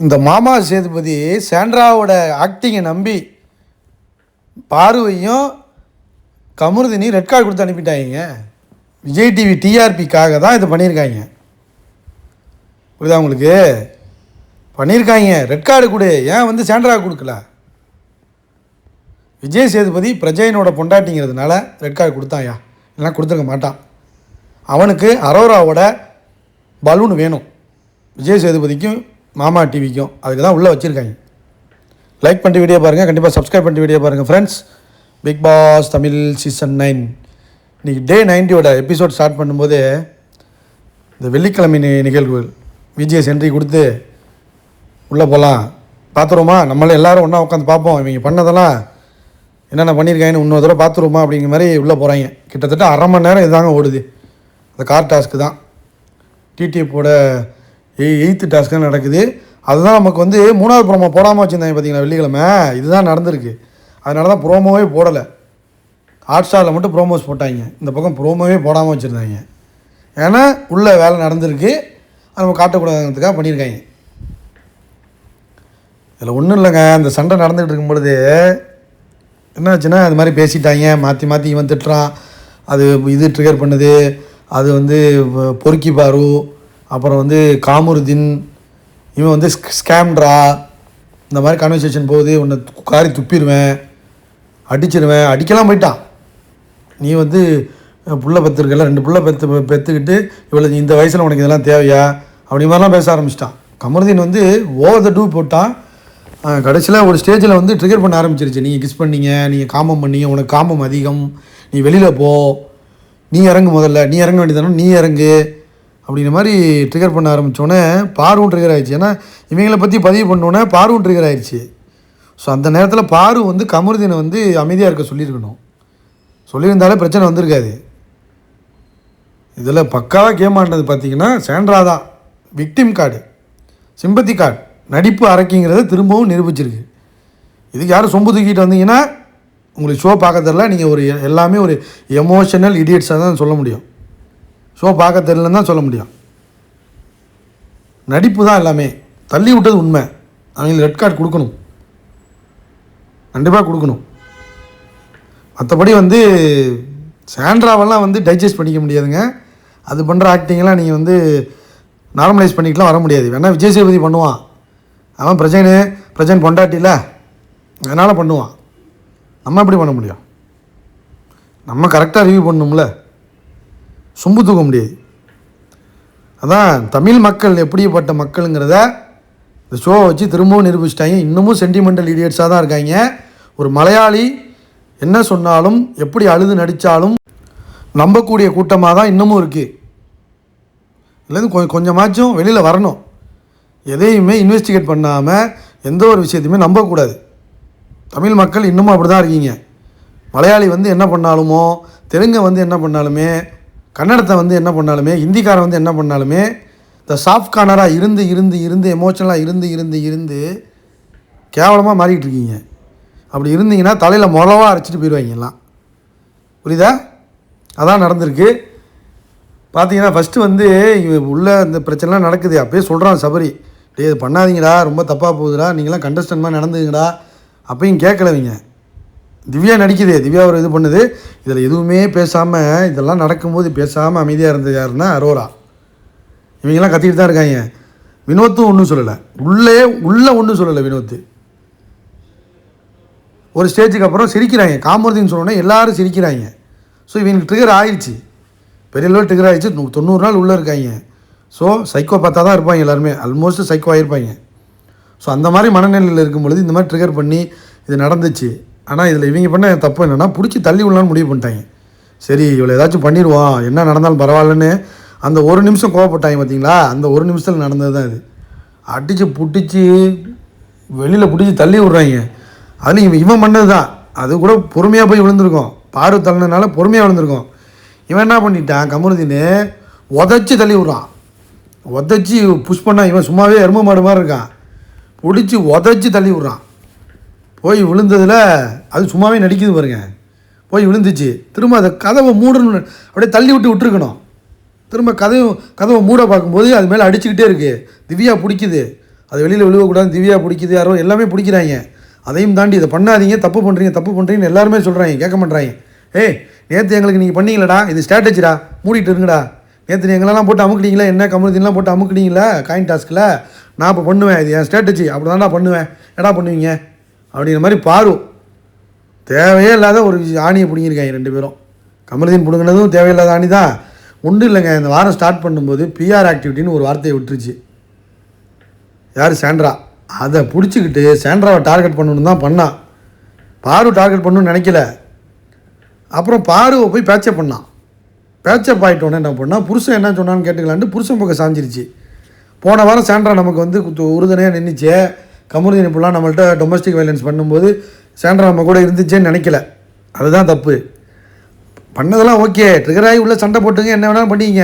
இந்த மாமா சேதுபதி சாண்ட்ராவோட ஆக்டிங்கை நம்பி பார்வையும் கமருதினி ரெட் கார்டு கொடுத்து அனுப்பிட்டாங்க. விஜய் டிவி டிஆர்பிக்காக தான் இதை பண்ணியிருக்காங்க. புரியுதா உங்களுக்கு? பண்ணியிருக்காங்க. ரெட் கார்டு கொடு, ஏன் வந்து சாண்ட்ரா கொடுக்கல? விஜய் சேதுபதி பிரஜையனோட பொண்டாட்டிங்கிறதுனால ரெட் கார்டு கொடுத்தாயா? இல்லைனா கொடுத்துருக்க மாட்டான். அவனுக்கு அரோராவோட பலூன் வேணும், விஜய் சேதுபதிக்கும் மாமா டிவிக்கும். அதுக்கு தான் உள்ளே வச்சுருக்காங்க. லைக் பண்ணிட்டு வீடியோ பாருங்கள், கண்டிப்பாக சப்ஸ்கிரைப் பண்ணிட்டு வீடியோ பாருங்கள் friends. Bigg Boss Tamil season 9 இன்றைக்கி டே 90 எபிசோட் ஸ்டார்ட் பண்ணும்போது இந்த வெள்ளிக்கிழமை நிகழ்வுகள் விஜிஎஸ் என்ட்ரி கொடுத்து உள்ளே போகலாம், பார்த்துருவோமா, நம்மளே எல்லோரும் ஒன்றா உட்காந்து பார்ப்போம், இவங்க பண்ணதெல்லாம் என்னென்ன பண்ணியிருக்காங்கன்னு இன்னொரு தடவை பார்த்துருவோமா அப்படிங்கிற மாதிரி உள்ளே போகிறாங்க. கிட்டத்தட்ட அரை மணி நேரம் இதுதாங்க ஓடுது. அந்த கார் டாஸ்க்கு தான் டிடிஎஃப்போட 8th டாஸ்க்கு நடக்குது. அதுதான் நமக்கு வந்து 3வது ப்ரோமோ போடாமல் வச்சுருந்தாங்க பார்த்தீங்களா வெள்ளிக்கிழமை. இதுதான் நடந்திருக்கு. அதனால தான் ப்ரோமோவே போடலை. ஹாட் ஸ்டாரில் மட்டும் ப்ரோமோஸ் போட்டாங்க, இந்த பக்கம் ப்ரோமோவே போடாமல் வச்சுருந்தாங்க. ஏன்னா உள்ளே வேலை நடந்திருக்கு, அது நம்ம காட்டக்கூடாதுங்கிறதுக்காக பண்ணியிருக்காங்க. இதில் ஒன்றும் இல்லைங்க, அந்த சண்டை நடந்துகிட்டு இருக்கும் பொழுது என்னாச்சுன்னா அது மாதிரி பேசிட்டாங்க, மாற்றி மாற்றி இவன் திட்டுறான், அது இது ட்ரிகர் பண்ணுது, அது வந்து பொறுக்கி பாரு, அப்புறம் வந்து காமருதீன், இவன் வந்து ஸ்கேம்ட்ரா, இந்த மாதிரி கான்வர்சேஷன் போகுது, உன்னை காரி துப்பிடுவேன், அடிச்சிடுவேன், அடிக்கலாம் போயிட்டான். நீ வந்து புள்ள பெற்றுருக்கல, 2 புள்ள பெற்றுக்கிட்டு இவ்வளோ இந்த வயசில் உனக்கு இதெல்லாம் தேவையா அப்படி மாதிரிலாம் பேச ஆரம்பிச்சிட்டான். கமருதீன் வந்து ஓவர் த டூ போட்டான். கடைசியில் ஒரு ஸ்டேஜில் வந்து ட்ரிகர் பண்ண ஆரம்பிச்சிருச்சு. நீங்கள் கிஸ் பண்ணீங்க, நீங்கள் காமம் பண்ணீங்க, உனக்கு காமம் அதிகம், நீ வெளியில் போ, நீ இறங்கு, முதல்ல நீ இறங்க வேண்டியதானோ நீ இறங்கு அப்படிங்கிற மாதிரி ட்ரிகர் பண்ண ஆரம்பித்தோன்னே பாரும் ட்ரிகர் ஆகிடுச்சு. ஏன்னா இவங்களை பற்றி பதிவு பண்ணோன்னே பாரும் ட்ரிகர் ஆகிடுச்சு. ஸோ அந்த நேரத்தில் பாரு வந்து கமருதீனை வந்து அமைதியாக இருக்க சொல்லியிருக்கணும். சொல்லியிருந்தாலே பிரச்சனை வந்திருக்காது. இதில் பக்காவாக கேம் ஆடினது பார்த்தீங்கன்னா சாண்ட்ரா தான். விக்டிம் கார்டு, சிம்பத்தி கார்டு, நடிப்பு அரக்கிங்கிறத திரும்பவும் நிரூபிச்சிருக்கு. இதுக்கு யாரும் சொம்பு தூக்கிட்டு வந்தீங்கன்னா உங்களுக்கு ஷோ பார்க்க தெரில, நீங்கள் ஒரு எல்லாமே ஒரு எமோஷனல் இடியட்ஸாக தான் சொல்ல முடியும். ஷோ பார்க்க தெரியலன்னு தான் சொல்ல முடியும். நடிப்பு தான் எல்லாமே. தள்ளி விட்டது உண்மை. அவங்களுக்கு ரெட் கார்டு கொடுக்கணும், கண்டிப்பாக கொடுக்கணும். மற்றபடி வந்து சாண்ட்ராவெல்லாம் வந்து டைஜஸ்ட் பண்ணிக்க முடியாதுங்க. அது பண்ணுற ஆக்டிங்கெல்லாம் நீங்கள் வந்து நார்மலைஸ் பண்ணிக்கலாம் வர முடியாது. வேணால் விஜய் சேதுபதி பண்ணுவான், அவன் பிரஜன் பொண்டாட்டியில் அதனால் பண்ணுவான். நம்ம எப்படி பண்ண முடியும்? நம்ம கரெக்டாக ரிவ்யூ பண்ணணும்ல, சொம்பு தூக்க முடியாது. அதான் தமிழ் மக்கள் எப்படிப்பட்ட மக்களுங்கிறத இந்த ஷோவை வச்சு திரும்பவும் நிரூபிச்சிட்டாங்க. இன்னமும் சென்டிமெண்டல் இடியட்ஸாக தான் இருக்காங்க. ஒரு மலையாளி என்ன சொன்னாலும், எப்படி அழுது நடித்தாலும் நம்பக்கூடிய கூட்டமாக தான் இன்னமும் இருக்குது. இல்லைன்னு கொஞ்சமாச்சும் வெளியில் வரணும். எதையுமே இன்வெஸ்டிகேட் பண்ணாமல் எந்த ஒரு விஷயத்தையுமே நம்பக்கூடாது. தமிழ் மக்கள் இன்னமும் அப்படி தான் இருக்கீங்க. மலையாளி வந்து என்ன பண்ணாலுமோ, தெலுங்கை வந்து என்ன பண்ணாலுமே, கன்னடத்தை வந்து என்ன பண்ணாலுமே, ஹிந்திக்காரன் வந்து என்ன பண்ணாலுமே, இந்த சாஃப்ட் கார்னராக இருந்து இருந்து இருந்து எமோஷனலாக இருந்து இருந்து இருந்து கேவலமாக மாறிக்கிட்டு இருக்கீங்க. அப்படி இருந்தீங்கன்னா தலையில் முளவாக அரைச்சிட்டு போயிடுவாங்க எல்லாம். புரியுதா? அதான் நடந்திருக்கு. பார்த்தீங்கன்னா ஃபஸ்ட்டு வந்து உள்ளே இந்த பிரச்சனைலாம் நடக்குது. அப்போயே சொல்கிறான் சபரி, டே இது பண்ணாதீங்கடா, ரொம்ப தப்பாக போகுதுடா, நீங்களாம் கண்டஸ்டன்ட் மாதிரி நடந்துங்கடா. அப்பையும் கேட்கலவீங்க. திவ்யா நடிக்குது, திவ்யா ஒரு இது பண்ணுது. இதில் எதுவுமே பேசாமல், இதெல்லாம் நடக்கும்போது பேசாமல் அமைதியாக இருந்தது யாருன்னா அரோரா. இவங்கெல்லாம் கத்திக்கிட்டு தான் இருக்காங்க. வினோத்தும் ஒன்றும் சொல்லலை, உள்ளே ஒன்றும் சொல்லலை வினோத்து. ஒரு ஸ்டேஜுக்கு அப்புறம் சிரிக்கிறாங்க. காமருதீன் சொன்னோன்னே எல்லோரும் சிரிக்கிறாங்க. ஸோ இவங்களுக்கு ட்ரிகர் ஆயிடுச்சு, பெரிய அளவு ட்ரிகர் ஆகிடுச்சு. 90 நாள் உள்ளே இருக்காங்க. ஸோ சைக்கோ பார்த்தா தான் இருப்பாங்க எல்லாருமே, ஆல்மோஸ்ட் சைக்கோ ஆகிருப்பாங்க. ஸோ அந்த மாதிரி மனநிலையில் இருக்கும் பொழுது இந்த மாதிரி ட்ரிகர் பண்ணி இது நடந்துச்சு. ஆனால் இதில் இவங்க பண்ண தப்பு என்னென்னா, பிடிச்சி தள்ளி விடலான்னு முடிவு பண்ணிட்டாங்க. சரி இவ்வளோ ஏதாச்சும் பண்ணிடுவோம், என்ன நடந்தாலும் பரவாயில்லன்னு அந்த ஒரு நிமிஷம் கோவப்பட்டாங்க பார்த்தீங்களா, அந்த ஒரு நிமிஷத்தில் நடந்தது தான் இது. அடித்து புட்டிச்சு வெளியில் பிடிச்சி தள்ளி விட்றாங்க. அதுலேயும் இவன் பண்ணது தான். அது கூட பொறுமையாக போய் விழுந்திருக்கோம், பாரு தள்ளினால பொறுமையாக விழுந்திருக்கோம். இவன் என்ன பண்ணிட்டான், கமருதீன் உதச்சி தள்ளி விட்றான். உதச்சி புஷ் பண்ணால் இவன் சும்மாவே எருமை மாடு மாதிரி இருக்கான், பிடிச்சி உதச்சி தள்ளி விட்றான். போய் விழுந்ததில் அது சும்மாவே நடிக்குது பாருங்க, போய் விழுந்துச்சு. திரும்ப அதை கதவை மூடணும், அப்படியே தள்ளி விட்டுருக்கணும். திரும்ப கதவை மூட பார்க்கும்போது அது மேலே அடிச்சுக்கிட்டே இருக்குது. திவ்யா பிடிக்குது, அது வெளியில் விழுவக்கூடாது, திவ்யா பிடிக்குது யாரோ எல்லாமே பிடிக்கிறாங்க. அதையும் தாண்டி இதை பண்ணாதீங்க, தப்பு பண்ணுறீங்கன்னு எல்லாருமே சொல்கிறாங்க, கேட்க மாட்றாங்க. ஏய் நேற்று எங்களுக்கு நீங்கள் பண்ணீங்களடா, இது ஸ்ட்ராட்டஜிடா, மூடிட்டு இருங்கடா. நேற்று எங்களெல்லாம் போட்டு அமுக்கிட்டீங்களா, என்ன கமருதீன்லாம் போட்டு அமுக்கிட்டீங்களா காயின் டாஸ்கில், நான் இப்போ பண்ணுவேன், இது என் ஸ்ட்ராட்டஜி, அப்படி தான்டா பண்ணுவேன், எடா பண்ணுவீங்க அப்படிங்கிற மாதிரி பாரு தேவையே இல்லாத ஒரு ஆணியை பிடிங்கிருக்காங்க 2 பேரும். கமருதீன் பிடுங்கினதும் தேவையில்லாத ஆணி தான். ஒன்றும் இல்லைங்க, இந்த வாரம் ஸ்டார்ட் பண்ணும்போது பிஆர் ஆக்டிவிட்டின்னு ஒரு வார்த்தையை விட்டுருச்சு. யார்? சாண்ட்ரா. அதை பிடிச்சிக்கிட்டு சாண்ட்ராவை டார்கெட் பண்ணணுன்னு தான் பண்ணான். பாரு டார்கெட் பண்ணணும்னு நினைக்கல. அப்புறம் பாருவை போய் பேச்சப் பண்ணான். பேச்சப் ஆகிட்டோன்னே என்ன பண்ணால், புருஷன் என்ன சொன்னான்னு கேட்டுக்கலான்ட்டு புருஷன் பக்கம் சாஞ்சிருச்சு. போன வாரம் சாண்ட்ரா நமக்கு வந்து உறுதுணையாக நின்றுச்சே, கமருதீன் இப்படிலாம் நம்மள்ட்ட டொமஸ்டிக் வைலன்ஸ் பண்ணும்போது சாண்ட்ரா நம்ம கூட இருந்துச்சேன்னு நினைக்கல. அதுதான் தப்பு. பண்ணதெல்லாம் ஓகே, ட்ரிகர் ஆகி உள்ளே சண்டை போட்டுங்க, என்ன வேணாலும் பண்ணிங்க.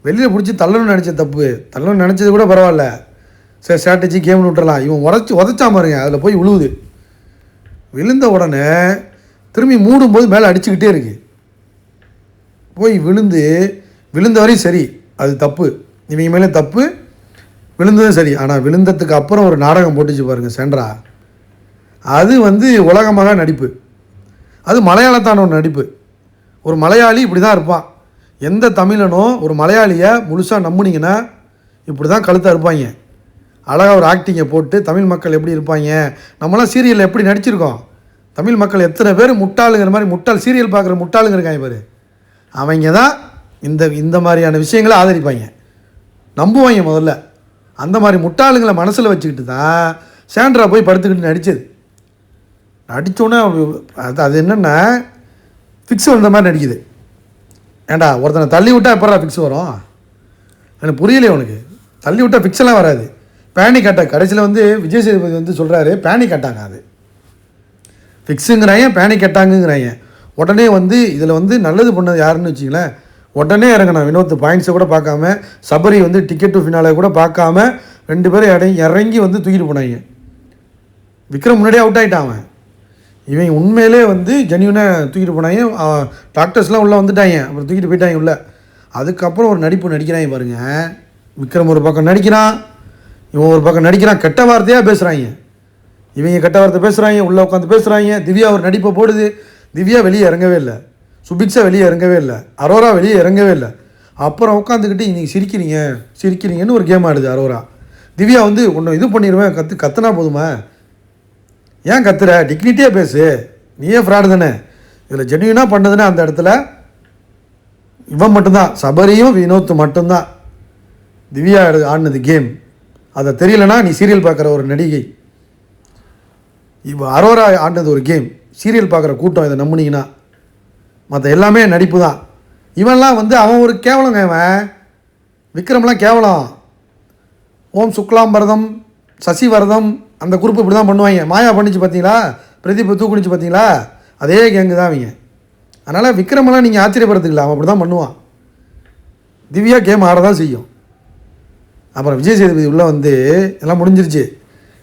வெளியில் பிடிச்சி தள்ளணும்னு நினச்ச தப்பு. தள்ளணும்னு நினச்சது கூட பரவாயில்ல, சரி ஸ்ட்ராட்டஜி கேம்னு விட்டுறலாம். இவன் உதச்சா பாருங்க, அதில் போய் விழுவுது. விழுந்த உடனே திரும்பி மூடும்போது மேலே அடிச்சுக்கிட்டே இருக்குது. போய் விழுந்த வரையும் சரி, அது தப்பு, இவங்க மேலே தப்பு. விழுந்ததும் சரி. ஆனால் விழுந்ததுக்கு அப்புறம் ஒரு நாடகம் போட்டுச்சு பாருங்கள் சாண்ட்ரா. அது வந்து உலகமாக நடிப்பு. அது மலையாளத்தான ஒரு நடிப்பு. ஒரு மலையாளி இப்படி தான் இருப்பான். எந்த தமிழனும் ஒரு மலையாளியை முழுசாக நம்புனீங்கன்னா இப்படி தான் கழுத்தாக இருப்பாங்க. அழகாக ஒரு ஆக்டிங்கை போட்டு தமிழ் மக்கள் எப்படி இருப்பாங்க, நம்மளாம் சீரியலில் எப்படி நடிச்சிருக்கோம். தமிழ் மக்கள் எத்தனை பேர் முட்டாளுங்கிற மாதிரி, முட்டாள் சீரியல் பார்க்குற முட்டாளுங்க இருக்காங்க பாரு, அவங்க தான் இந்த மாதிரியான விஷயங்களை ஆதரிப்பாங்க, நம்புவாங்க முதல்ல. அந்த மாதிரி முட்டாளுங்களை மனசில் வச்சுக்கிட்டு தான் சாண்ட்ரா போய் படுத்துக்கிட்டு நடித்தது. நடித்தோன்னே அது என்னென்னா ஃபிக்ஸ் வந்த மாதிரி நடிக்குது. ஏண்டா ஒருத்தனை தள்ளி விட்டால் எப்படா ஃபிக்ஸ் வரும்? எனக்கு புரியலையே உனக்கு. தள்ளி விட்டால் ஃபிக்ஸெல்லாம் வராது. Panic attack. கடைசியில் வந்து விஜய் சேதுபதி வந்து சொல்கிறாரு பேனிக் அட்டாக். அது ஃபிக்ஸுங்கிறாங்க, பேனிக் அட்டாக்குங்கிறாங்க. உடனே வந்து இதில் வந்து நல்லது பண்ணது யாருன்னு வச்சிங்களேன், உடனே இறங்கினா வினோத் பாயிண்ட்ஸை கூட பார்க்காம, சபரி வந்து டிக்கெட் டு ஃபினாலே கூட பார்க்காம 2 பேரும் இறங்கி வந்து தூக்கிட்டு போனாங்க. விக்ரம் முன்னாடியே அவுட் ஆகிட்டான். அவன் இவன் உண்மையிலே வந்து ஜென்யூனாக தூக்கிட்டு போனாங்க. டாக்டர்ஸ்லாம் உள்ளே வந்துட்டாங்க, அப்புறம் தூக்கிட்டு போயிட்டாங்க உள்ளே. அதுக்கப்புறம் ஒரு நடிப்பு நடிக்கிறாங்க பாருங்கள். விக்ரம் ஒரு பக்கம் நடிக்கிறான், இவன் ஒரு பக்கம் நடிக்கிறான். கெட்ட வார்த்தையாக பேசுகிறாங்க, இவங்க கெட்ட வார்த்தை பேசுகிறாங்க, உள்ளே உட்காந்து பேசுகிறாங்க. திவ்யா ஒரு நடிப்பை போடுது. திவ்யா வெளியே இறங்கவே இல்லை, சுபிக்ஷா வெளியே இறங்கவே இல்லை, அரோரா வெளியே இறங்கவே இல்லை. அப்புறம் உட்காந்துக்கிட்டு நீங்கள் சிரிக்கிறீங்கன்னு ஒரு கேம் ஆடுது அரோரா. திவ்யா வந்து ஒன்று இது பண்ணிடுவேன், கத்துனா போதுமா, ஏன் கத்துற, டிக்னிட்டியாக பேசு, நீயே ஃப்ராடு தானே. இதில் ஜென்யூனாக பண்ணதுன்னா அந்த இடத்துல இவன் மட்டும்தான், சபரியும் வினோத் மட்டும்தான். திவ்யா ஆடினது கேம். அதை தெரியலனா நீ சீரியல் பார்க்குற ஒரு நடிகை. அரோரா ஆடினது ஒரு கேம். சீரியல் பார்க்குற கூட்டம் இதை நம்பினீங்கன்னா மற்ற எல்லாமே நடிப்பு தான். இவன்லாம் வந்து அவன் ஒரு கேவலங்க. இவன் விக்ரம்லாம் கேவலம். ஓம் சுக்லாம்பரதம், சசிவரதம், அந்த குரூப் இப்படி தான் பண்ணுவாங்க. மாயா பண்ணிச்சு பார்த்தீங்களா, பிரதீப் தூக்குனிச்சு பார்த்தீங்களா, அதே கேங்கு தான் அவங்க. அதனால் விக்ரமெல்லாம் நீங்கள் ஆச்சரியப்படுறதுக்கு அவன் அப்படி தான் பண்ணுவான். திவ்யா கேம் ஆட தான் செய்யும். அப்புறம் விஜய் சேதுபதி உள்ளே வந்து எல்லாம் முடிஞ்சிருச்சு.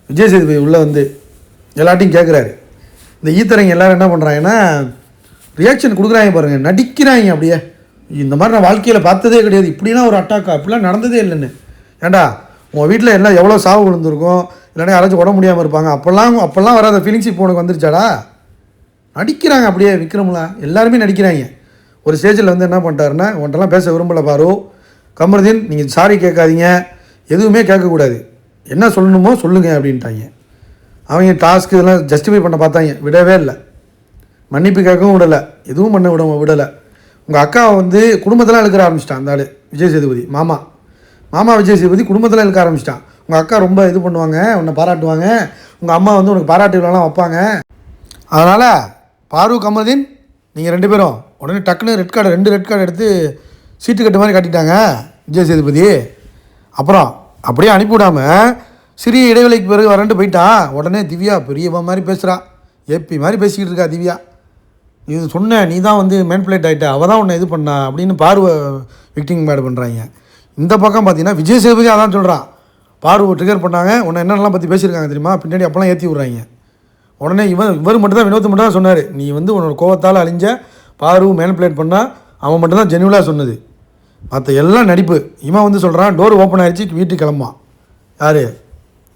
விஜய் சேதுபதி உள்ளே வந்து எல்லாட்டையும் கேட்குறாரு. இந்த ஈத்தரங்க எல்லோரும் என்ன பண்ணுறாங்கன்னா ரியாக்ஷன் கொடுக்குறாங்க பாருங்கள், நடிக்கிறாங்க. அப்படியே இந்த மாதிரி நான் வாழ்க்கையில் பார்த்ததே கிடையாது, இப்படிலாம் ஒரு அட்டாக்கா, இப்படிலாம் நடந்ததே இல்லைன்னு. ஏண்டா உங்கள் வீட்டில் எல்லாம் எவ்வளோ சாவு விழுந்திருக்கும், இல்லைன்னா யாராச்சும் உடம்பு முடியாமல் இருப்பாங்க, அப்போல்லாம் வராத ஃபீலிங்ஸ் இப்போ உனக்கு வந்துருச்சாடா. நடிக்கிறாங்க அப்படியே. விக்ரம்லாம் எல்லாருமே நடிக்கிறாங்க. ஒரு ஸ்டேஜில் வந்து என்ன பண்ணிட்டாருன்னா, உன்ட்டெல்லாம் பேச விரும்பலை பாரு, கமருதீன் நீங்கள் சாரி கேட்காதீங்க, எதுவுமே கேட்கக்கூடாது, என்ன சொல்லணுமோ சொல்லுங்கள் அப்படின்ட்டாங்க. அவங்க டாஸ்க்கு இதெல்லாம் ஜஸ்டிஃபை பண்ண பார்த்தாங்க, விடவே இல்லை. மன்னிப்பு கேட்கவும் விடலை, எதுவும் பண்ண விடலை. உங்கள் அக்காவை வந்து குடும்பத்தெல்லாம் இழுக்கிற ஆரம்பிச்சிட்டான் அந்த ஆள் விஜய் சேதுபதி. மாமா விஜய் சேதுபதி குடும்பத்தில் இழுக்க ஆரம்பிச்சிட்டான். உங்கள் அக்கா ரொம்ப இது பண்ணுவாங்க, உன்னை பாராட்டுவாங்க, உங்கள் அம்மா வந்து உனக்கு பாராட்டு விழாலாம் வைப்பாங்க. அதனால் பாரு கமருதீன் நீங்கள் 2 பேரும் உடனே டக்குன்னு ரெண்டு ரெட் கார்டு எடுத்து சீட்டு கட்டு மாதிரி கட்டிட்டாங்க விஜய் சேதுபதி. அப்புறம் அப்படியே அனுப்பிவிடாமல் சிறிய இடைவெளிக்கு பிறகு வரன்ட்டு போயிட்டான். உடனே திவ்யா பெரியவா மாதிரி பேசுகிறான், ஏபி மாதிரி பேசிக்கிட்டு இருக்கா திவ்யா. இது சொன்ன நீ தான் வந்து மேன்பிளேட் ஆகிட்ட, அவள் தான் உன்னை இது பண்ணா அப்படின்னு பார்வை விக்டிங் மேட் பண்ணுறாங்க. இந்த பக்கம் பார்த்தீங்கன்னா விஜய் சேதுபதி அதான் சொல்கிறான், பார்வை ட்ரிகர் பண்ணாங்க, உன்னை என்னென்னலாம் பற்றி பேசியிருக்காங்க தெரியுமா, பின்னாடி அப்போலாம் ஏற்றி விட்றாங்க. உடனே இவர் மட்டும் தான் வினோத் மட்டும் தான் சொன்னார், நீ வந்து உன்னோட கோவத்தால் அழிஞ்ச பார்வை மேன்பிளேட் பண்ணால் அவன் மட்டும் தான் ஜென்யூலாக சொன்னது, மற்ற எல்லாம் நடிப்பு. இவன் வந்து சொல்கிறான் டோர் ஓப்பன் ஆகிடுச்சு வீட்டுக்கு கிளம்பான். யார்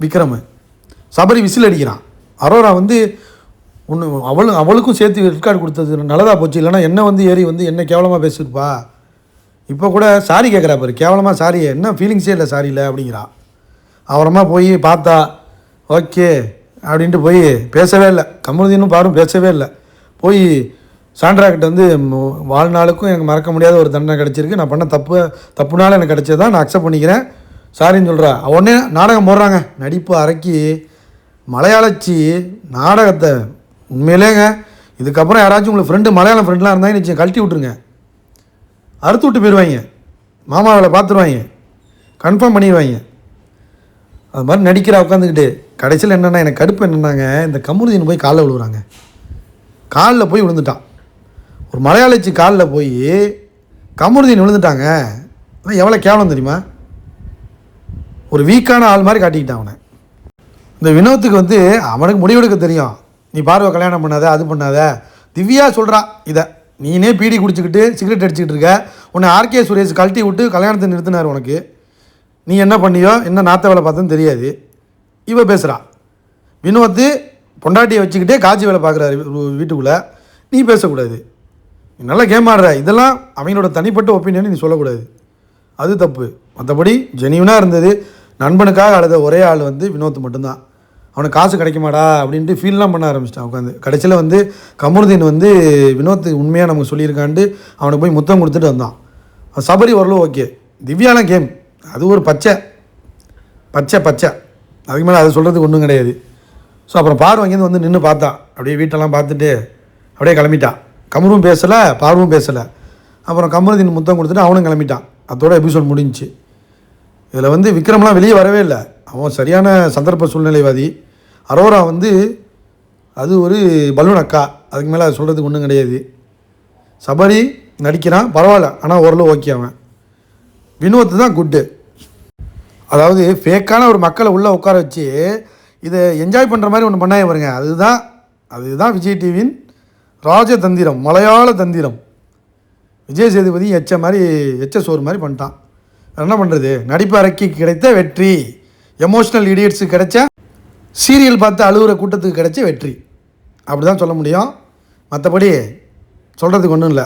விக்ரம். சபரி விசில் அடிக்கிறான். அரோரா வந்து ஒன்று அவளுக்கும் சேர்த்து ரெக்கார்டு கொடுத்தது நல்லதாக போச்சு, இல்லைனா என்ன வந்து ஏறி வந்து என்ன கேவலமாக பேசியிருப்பா. இப்போ கூட சாரி கேட்குறா பாரு, கேவலமாக சாரி, என்ன ஃபீலிங்ஸே இல்லை சாரியில் அப்படிங்கிறா. அப்புறமா போய் பார்த்தா ஓகே அப்படின்ட்டு போய் பேசவே இல்லை. கமருதீனும் பாரும் பேசவே இல்லை. போய் சாண்ட்ராக்கிட்ட வந்து வாழ்நாளுக்கும் எனக்கு மறக்க முடியாத ஒரு தண்டனை கிடச்சிருக்கு, நான் பண்ண தப்புனால எனக்கு கிடச்சதான், நான் அக்செப்ட் பண்ணிக்கிறேன் சாரின்னு சொல்கிறா. உடனே நாடகம் போடுறாங்க. நடிப்பு அரக்கி மலையாளச்சி நாடகத்தை உண்மையிலேங்க. இதுக்கப்புறம் யாராச்சும் உங்களுக்கு ஃப்ரெண்டு மலையாளம் ஃப்ரெண்ட்லாம் இருந்தாங்க நிச்சயம் கழட்டி விட்ருங்க, அறுத்து விட்டு போயிடுவாங்க, மாமாவில் பார்த்துருவாங்க, கன்ஃபார்ம் பண்ணிடுவாங்க. அது மாதிரி நடிக்கிறா உட்காந்துக்கிட்டு. கடைசியில் என்னென்னா எனக்கு கடுப்பு என்னென்னாங்க, இந்த கமருதீன் போய் காலில் விழுவுறாங்க. காலில் போய் விழுந்துட்டான். ஒரு மலையாளிச்சு காலில் போய் கமருதீன் விழுந்துட்டாங்க. ஆனால் எவ்வளோ கேவலம் தெரியுமா, ஒரு வீக்கான ஆள் மாதிரி காட்டிக்கிட்டான் அவனை. இந்த வினோத்துக்கு வந்து அவனுக்கு முடிவெடுக்க தெரியும். நீ பார்வை கல்யாணம் பண்ணாத, அது பண்ணாத. திவ்யா சொல்கிறா இதை, நீனே பீடி குடிச்சிக்கிட்டு சிகரெட் அடிச்சுக்கிட்டு இருக்க, உன்னை ஆர்கே சுரேஷ் கழட்டி விட்டு கல்யாணத்தை நிறுத்தினார், உனக்கு நீ என்ன பண்ணியோ என்ன நாத்த வேலை பார்த்தோன்னு தெரியாது. இவ பேசுகிறா. வினோத்து பொண்டாட்டியை வச்சுக்கிட்டே காட்சி வேலை பார்க்குறாரு வீட்டுக்குள்ளே, நீ பேசக்கூடாது, நீ நல்லா கேம் ஆடுற, இதெல்லாம் அவங்களோட தனிப்பட்ட ஒப்பீனியன் நீ சொல்லக்கூடாது, அது தப்பு. மற்றபடி ஜெனியூனாக இருந்தது. நண்பனுக்காக அழுத ஒரே ஆள் வந்து வினோத் மட்டும்தான். அவனுக்கு காசு கிடைக்குமாடா அப்படின்ட்டு ஃபீல்லாம் பண்ண ஆரம்பிச்சிட்டான் உட்காந்து. கடைசியில் வந்து கமருதீன் வந்து வினோத் உண்மையாக நமக்கு சொல்லியிருக்கான்ட்டு அவனுக்கு போய் முத்தம் கொடுத்துட்டு வந்தான். சபரி வரலும் ஓகே. திவ்யாலாம் கேம், அது ஒரு பச்சை பச்சை பச்சை, அதுக்கு மேலே அது சொல்கிறதுக்கு ஒன்றும் கிடையாது. ஸோ அப்புறம் பாரு அங்கேருந்து வந்து நின்று பார்த்தான். அப்படியே வீட்டெல்லாம் பார்த்துட்டு அப்படியே கிளம்பிட்டான். கமரும் பேசலை, பார்வும் பேசலை. அப்புறம் கமருதீன் முத்தம் கொடுத்துட்டு அவனும் கிளம்பிட்டான். அதோட எபிசோட் முடிஞ்சிச்சு. இதில் வந்து விக்ரம்லாம் வெளியே வரவே இல்லை. அவன் சரியான சந்தர்ப்ப சூழ்நிலைவாதி. அரோரா வந்து அது ஒரு பலூன் அக்கா, அதுக்கு மேலே அது சொல்கிறதுக்கு ஒன்றும் கிடையாது. சபரி நடிக்கிறான் பரவாயில்ல, ஆனால் ஓரளவு ஓகே. அவன் வினோத் தான் குட்டு. அதாவது ஃபேக்கான ஒரு மக்களை உள்ளே உட்கார வச்சு இதை என்ஜாய் பண்ணுற மாதிரி ஒன்று பண்ணாயே பாருங்க, அதுதான் விஜய் டிவியின் ராஜதந்திரம், மலையாள தந்திரம். விஜய் சேதுபதி எச்ச சோறு மாதிரி பண்ணிட்டான். என்ன பண்ணுறது, நடிப்பு அரக்கி கிடைத்த வெற்றி, எமோஷ்னல் இடியட்ஸுக்கு கிடைச்ச, சீரியல் பார்த்து அழுகிற கூட்டத்துக்கு கிடைச்ச வெற்றி, அப்படி தான் சொல்ல முடியும். மற்றபடி சொல்கிறதுக்கு ஒன்றும் இல்லை.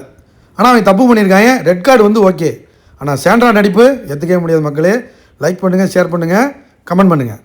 ஆனால் அவங்க தப்பு பண்ணியிருக்காங்க. ரெட் கார்டு வந்து ஓகே, ஆனால் சாண்ட்ரா நடிப்பு ஏற்றுக்கவே முடியாது. மக்களே லைக் பண்ணுங்கள், ஷேர் பண்ணுங்கள், கமெண்ட் பண்ணுங்கள்.